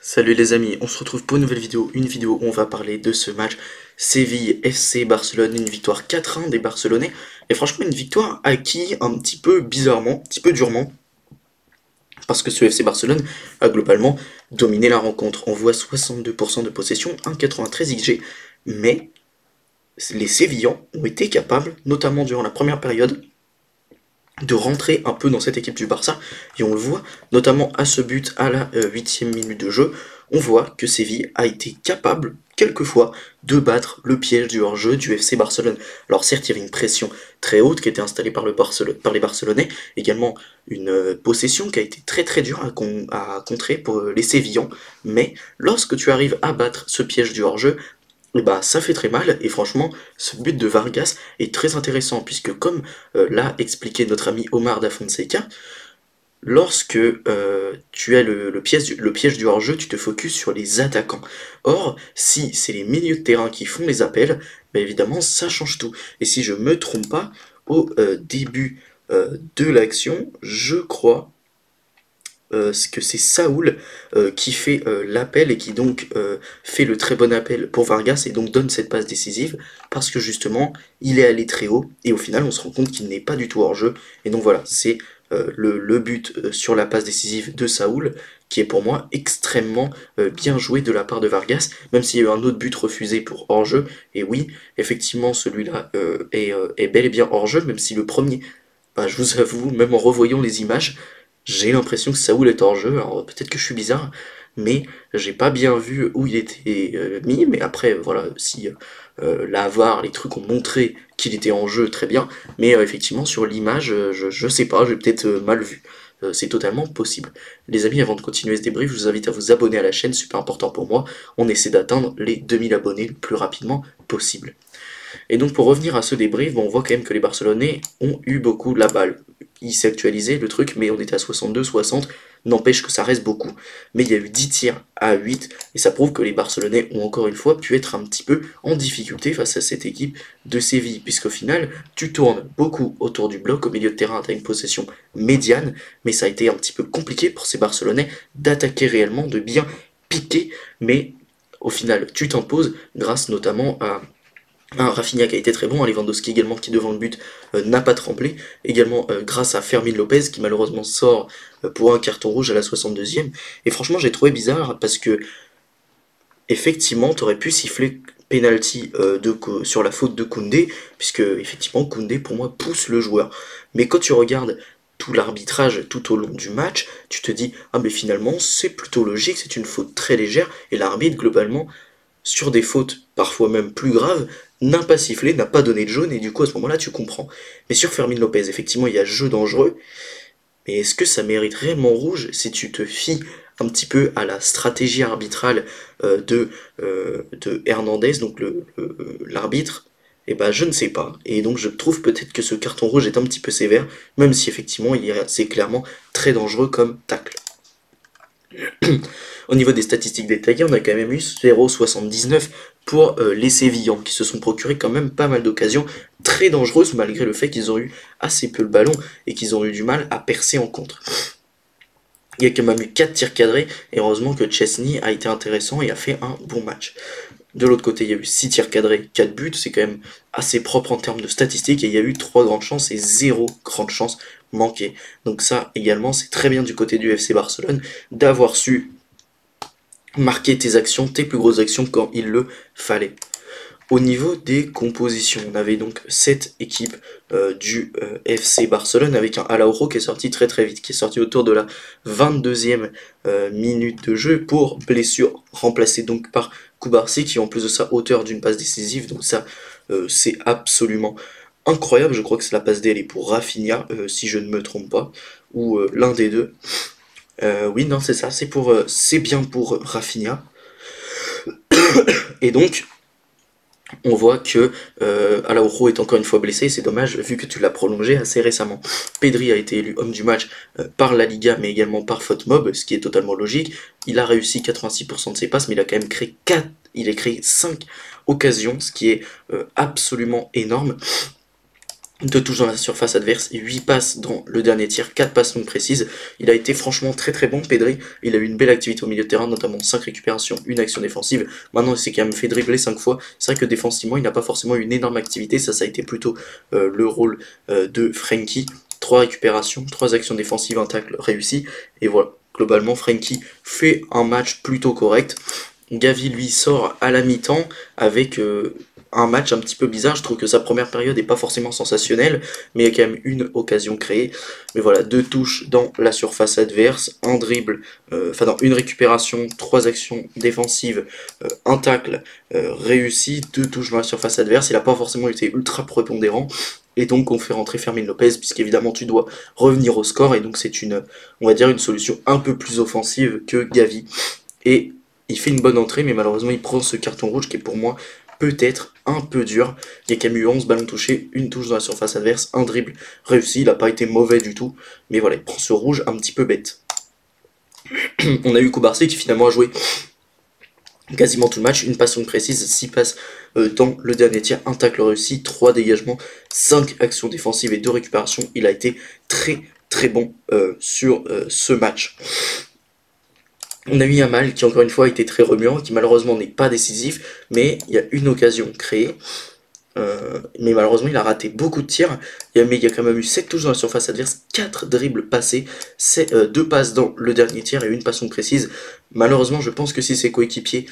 Salut les amis, on se retrouve pour une nouvelle vidéo, où on va parler de ce match Séville FC Barcelone, une victoire 4-1 des Barcelonais, et franchement une victoire acquise un petit peu bizarrement, un petit peu durement, parce que ce FC Barcelone a globalement dominé la rencontre. On voit 62% de possession, 1,93 XG, mais les Sévillans ont été capables, notamment durant la première période, de rentrer un peu dans cette équipe du Barça, et on le voit notamment à ce but à la 8e minute de jeu, on voit que Séville a été capable quelquefois de battre le piège du hors-jeu du FC Barcelone. Alors certes il y avait une pression très haute qui était installée par les Barcelonais, également une possession qui a été très dure à contrer pour les Sévillans, mais lorsque tu arrives à battre ce piège du hors-jeu, et bah ça fait très mal, et franchement ce but de Vargas est très intéressant puisque comme l'a expliqué notre ami Omar da Fonseca, lorsque tu as le piège du hors-jeu, tu te focuses sur les attaquants. Or, si c'est les milieux de terrain qui font les appels, bah évidemment ça change tout. Et si je me trompe pas, au début de l'action, je crois que c'est Saoul qui fait l'appel et qui donc fait le très bon appel pour Vargas et donc donne cette passe décisive parce que justement il est allé très haut et au final on se rend compte qu'il n'est pas du tout hors jeu et donc voilà c'est le but sur la passe décisive de Saoul qui est pour moi extrêmement bien joué de la part de Vargas, même s'il y a eu un autre but refusé pour hors-jeu, et oui, effectivement celui-là est bel et bien hors-jeu, même si le premier, bah, je vous avoue, même en revoyant les images, j'ai l'impression que Saoul est hors jeu, alors peut-être que je suis bizarre, mais j'ai pas bien vu où il était mis, mais après, voilà, si la VAR, les trucs ont montré qu'il était en jeu, très bien, mais effectivement, sur l'image, je sais pas, j'ai peut-être mal vu. C'est totalement possible. Les amis, avant de continuer ce débrief, je vous invite à vous abonner à la chaîne, super important pour moi. On essaie d'atteindre les 2000 abonnés le plus rapidement possible. Et donc pour revenir à ce débrief, bon, on voit quand même que les Barcelonais ont eu beaucoup la balle. Il s'est actualisé le truc, mais on était à 62, 60, n'empêche que ça reste beaucoup. Mais il y a eu 10 tirs à 8, et ça prouve que les Barcelonais ont encore une fois pu être un petit peu en difficulté face à cette équipe de Séville, puisqu'au final, tu tournes beaucoup autour du bloc, au milieu de terrain, tu as une possession médiane, mais ça a été un petit peu compliqué pour ces Barcelonais d'attaquer réellement, de bien piquer, mais au final, tu t'imposes grâce notamment à Rafinha qui a été très bon, Lewandowski également qui devant le but n'a pas tremblé, également grâce à Fermin Lopez qui malheureusement sort pour un carton rouge à la 62e, et franchement j'ai trouvé bizarre parce que effectivement tu aurais pu siffler penalty sur la faute de Koundé, puisque effectivement Koundé pour moi pousse le joueur, mais quand tu regardes tout l'arbitrage tout au long du match, tu te dis ah mais finalement c'est plutôt logique, c'est une faute très légère, et l'arbitre globalement sur des fautes parfois même plus graves, n'a pas sifflé, n'a pas donné de jaune, et du coup à ce moment-là tu comprends. Mais sur Fermin Lopez, effectivement il y a jeu dangereux, mais est-ce que ça mérite réellement rouge si tu te fies un petit peu à la stratégie arbitrale de Hernandez, donc l'arbitre? Eh ben je ne sais pas, et donc je trouve peut-être que ce carton rouge est un petit peu sévère, même si effectivement c'est clairement très dangereux comme tacle. Au niveau des statistiques détaillées, on a quand même eu 0,79 pour les Sévillans, qui se sont procurés quand même pas mal d'occasions très dangereuses, malgré le fait qu'ils ont eu assez peu le ballon et qu'ils ont eu du mal à percer en contre. Il y a quand même eu 4 tirs cadrés, et heureusement que Chesney a été intéressant et a fait un bon match. De l'autre côté, il y a eu 6 tirs cadrés, 4 buts, c'est quand même assez propre en termes de statistiques, et il y a eu 3 grandes chances et 0 grande chance manquée. Donc ça également, c'est très bien du côté du FC Barcelone d'avoir su marquer tes actions, tes plus grosses actions quand il le fallait. Au niveau des compositions, on avait donc cette équipe du FC Barcelone avec un Araujo qui est sorti très vite, qui est sorti autour de la 22e minute de jeu pour blessure, remplacé donc par Cubarsí qui en plus de ça auteur d'une passe décisive, donc ça c'est absolument incroyable. Je crois que c'est la passe D, elle est pour Rafinha si je ne me trompe pas, ou l'un des deux. Oui, non, c'est ça, c'est bien pour Rafinha. Et donc, on voit que Araujo est encore une fois blessé, c'est dommage vu que tu l'as prolongé assez récemment. Pedri a été élu homme du match par la Liga, mais également par FotMob, ce qui est totalement logique. Il a réussi 86% de ses passes, mais il a quand même créé 5 occasions, ce qui est absolument énorme. 2 touches dans la surface adverse, 8 passes dans le dernier tir, 4 passes longues précises. Il a été franchement très très bon, Pedri. Il a eu une belle activité au milieu de terrain, notamment 5 récupérations, une action défensive. Maintenant, il s'est quand même fait dribbler 5 fois. C'est vrai que défensivement, il n'a pas forcément eu une énorme activité. Ça a été plutôt le rôle de Frenkie. 3 récupérations, 3 actions défensives, un tacle réussi. Et voilà, globalement, Frenkie fait un match plutôt correct. Gavi, lui, sort à la mi-temps avec un match un petit peu bizarre. Je trouve que sa première période n'est pas forcément sensationnelle, mais il y a quand même une occasion créée. Mais voilà, 2 touches dans la surface adverse, un dribble, une récupération, 3 actions défensives, un tacle réussi, 2 touches dans la surface adverse. Il n'a pas forcément été ultra prépondérant. Et donc on fait rentrer Fermin Lopez, puisqu'évidemment tu dois revenir au score, et donc c'est on va dire, une solution un peu plus offensive que Gavi. Et il fait une bonne entrée, mais malheureusement il prend ce carton rouge qui est pour moi peut-être un peu dur. Il y a quand même eu 11 ballons touchés, une touche dans la surface adverse, un dribble réussi, il n'a pas été mauvais du tout, mais voilà, il prend ce rouge un petit peu bête. On a eu Kubarsi qui finalement a joué quasiment tout le match, une passe précise, 6 passes dans le dernier tir, un tacle réussi, 3 dégagements, 5 actions défensives et 2 récupérations. Il a été très très bon sur ce match. On a eu Yamal qui encore une fois a été très remuant, qui malheureusement n'est pas décisif, mais il y a une occasion créée. Mais malheureusement il a raté beaucoup de tirs, mais il y a quand même eu 7 touches dans la surface adverse, 4 dribbles passés, 2 passes dans le dernier tir et une passe précise. Malheureusement je pense que si ses coéquipiers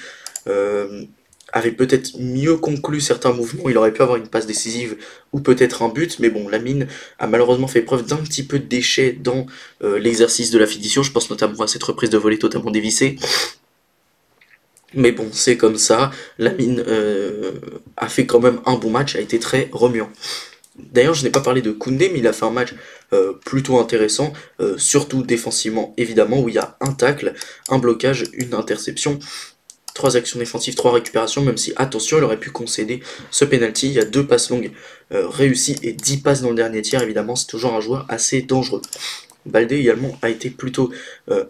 avaient peut-être mieux conclu certains mouvements, il aurait pu avoir une passe décisive ou peut-être un but, mais bon, Lamine a malheureusement fait preuve d'un petit peu de déchet dans l'exercice de la finition. Je pense notamment à cette reprise de volée totalement dévissée. Mais bon, c'est comme ça. Lamine a fait quand même un bon match, a été très remuant. D'ailleurs, je n'ai pas parlé de Koundé, mais il a fait un match plutôt intéressant, surtout défensivement, évidemment, où il y a un tacle, un blocage, une interception, 3 actions défensives, 3 récupérations, même si, attention, il aurait pu concéder ce penalty. Il y a 2 passes longues réussies et 10 passes dans le dernier tiers, évidemment, c'est toujours un joueur assez dangereux. Baldé également a été plutôt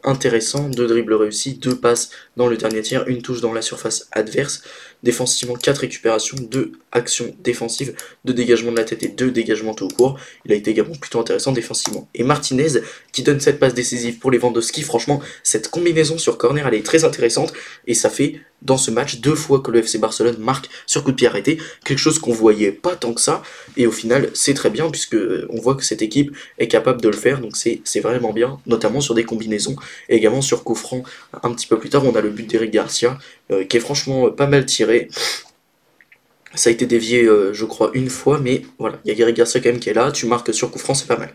intéressant, 2 dribbles réussis, 2 passes dans le dernier tiers, une touche dans la surface adverse, défensivement 4 récupérations, 2 actions défensives, 2 dégagements de la tête et 2 dégagements tout court. Il a été également plutôt intéressant défensivement. Et Martinez qui donne cette passe décisive pour Lewandowski, franchement cette combinaison sur corner elle est très intéressante et ça fait dans ce match 2 fois que le FC Barcelone marque sur coup de pied arrêté, quelque chose qu'on voyait pas tant que ça, et au final c'est très bien puisque on voit que cette équipe est capable de le faire, donc c'est vraiment bien, notamment sur des combinaisons, et également sur coup franc. Un petit peu plus tard on a le but d'Eric Garcia qui est franchement pas mal tiré. Ça a été dévié je crois une fois, mais voilà, il y a Eric Garcia quand même qui est là, tu marques sur coup franc, c'est pas mal.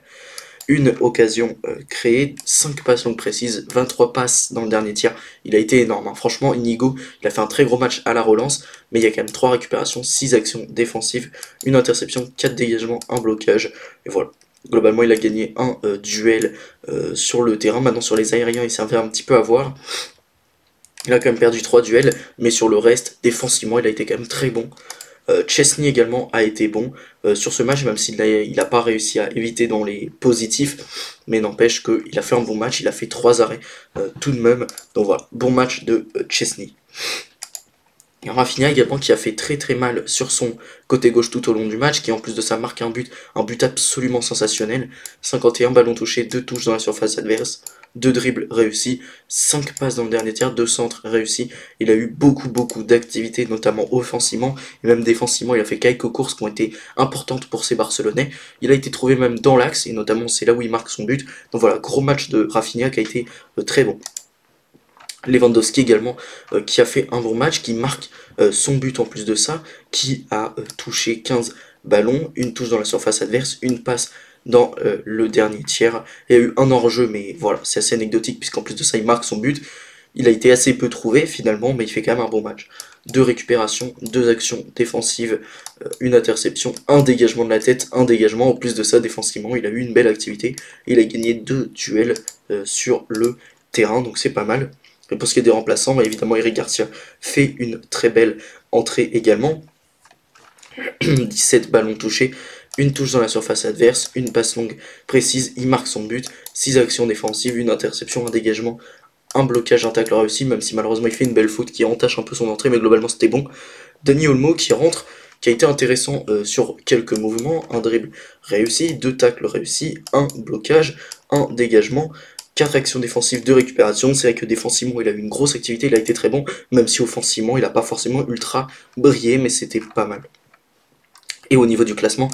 Une occasion créée, 5 passes longues précises, 23 passes dans le dernier tir. Il a été énorme, hein. Franchement, Inigo, il a fait un très gros match à la relance, mais il y a quand même 3 récupérations, 6 actions défensives, une interception, 4 dégagements, un blocage, et voilà. Globalement, il a gagné un duel sur le terrain. Maintenant, sur les aériens, il s'est fait un petit peu avoir. Il a quand même perdu 3 duels, mais sur le reste, défensivement, il a été quand même très bon. Chesney également a été bon sur ce match, même s'il n'a pas réussi à éviter dans les positifs, mais n'empêche qu'il a fait un bon match, il a fait 3 arrêts tout de même, donc voilà, bon match de Chesney. Et Rafinha également qui a fait très très mal sur son côté gauche tout au long du match, qui en plus de ça marque un but absolument sensationnel, 51 ballons touchés, 2 touches dans la surface adverse, 2 dribbles réussis, 5 passes dans le dernier tiers, 2 centres réussis. Il a eu beaucoup d'activités, notamment offensivement et même défensivement. Il a fait quelques courses qui ont été importantes pour ces Barcelonais. Il a été trouvé même dans l'axe et notamment c'est là où il marque son but. Donc voilà, gros match de Rafinha qui a été très bon. Lewandowski également qui a fait un bon match, qui marque son but en plus de ça, qui a touché 15 ballons, une touche dans la surface adverse, une passe dans le dernier tiers. Il y a eu un hors-jeu, mais voilà, c'est assez anecdotique puisqu'en plus de ça, il marque son but. Il a été assez peu trouvé finalement, mais il fait quand même un bon match. 2 récupérations, 2 actions défensives, une interception, un dégagement de la tête, un dégagement. En plus de ça, défensivement, il a eu une belle activité. Il a gagné 2 duels sur le terrain, donc c'est pas mal. Et pour ce qui est des remplaçants, évidemment, Eric Garcia fait une très belle entrée également. 17 ballons touchés, une touche dans la surface adverse, une passe longue précise, il marque son but, 6 actions défensives, une interception, un dégagement, un blocage, un tacle réussi, même si malheureusement il fait une belle faute qui entache un peu son entrée, mais globalement c'était bon. Dani Olmo qui rentre, qui a été intéressant sur quelques mouvements, un dribble réussi, 2 tacles réussis, un blocage, un dégagement, 4 actions défensives, 2 récupérations. C'est vrai que défensivement il a eu une grosse activité, il a été très bon, même si offensivement il n'a pas forcément ultra brillé, mais c'était pas mal. Et au niveau du classement,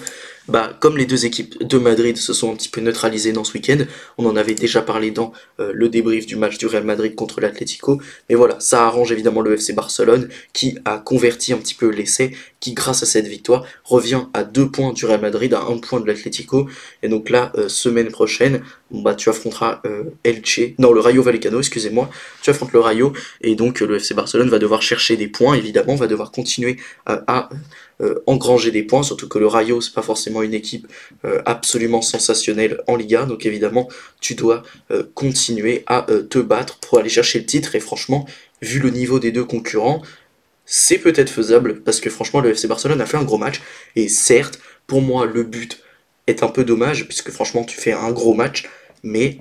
bah, comme les deux équipes de Madrid se sont un petit peu neutralisées dans ce week-end, on en avait déjà parlé dans le débrief du match du Real Madrid contre l'Atlético, mais voilà, ça arrange évidemment le FC Barcelone qui a converti un petit peu l'essai, qui grâce à cette victoire revient à 2 points du Real Madrid, à 1 point de l'Atlético, et donc là, semaine prochaine, bah, tu affronteras Elche, non le Rayo Vallecano, excusez-moi, tu affrontes le Rayo, et donc le FC Barcelone va devoir chercher des points, évidemment, va devoir continuer à engranger des points, surtout que le Rayo c'est pas forcément une équipe absolument sensationnelle en Liga, donc évidemment tu dois continuer à te battre pour aller chercher le titre, et franchement, vu le niveau des deux concurrents, c'est peut-être faisable, parce que franchement le FC Barcelone a fait un gros match, et certes, pour moi le but est un peu dommage, puisque franchement tu fais un gros match, mais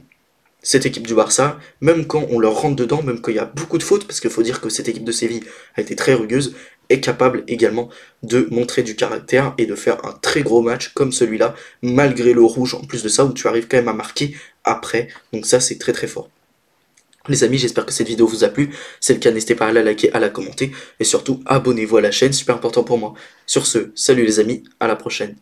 cette équipe du Barça, même quand on leur rentre dedans, même quand il y a beaucoup de fautes, parce qu'il faut dire que cette équipe de Séville a été très rugueuse, est capable également de montrer du caractère et de faire un très gros match comme celui-là, malgré le rouge en plus de ça, où tu arrives quand même à marquer après, donc ça c'est très très fort. Les amis, j'espère que cette vidéo vous a plu, si c'est le cas n'hésitez pas à la liker, à la commenter, et surtout abonnez-vous à la chaîne, super important pour moi. Sur ce, salut les amis, à la prochaine.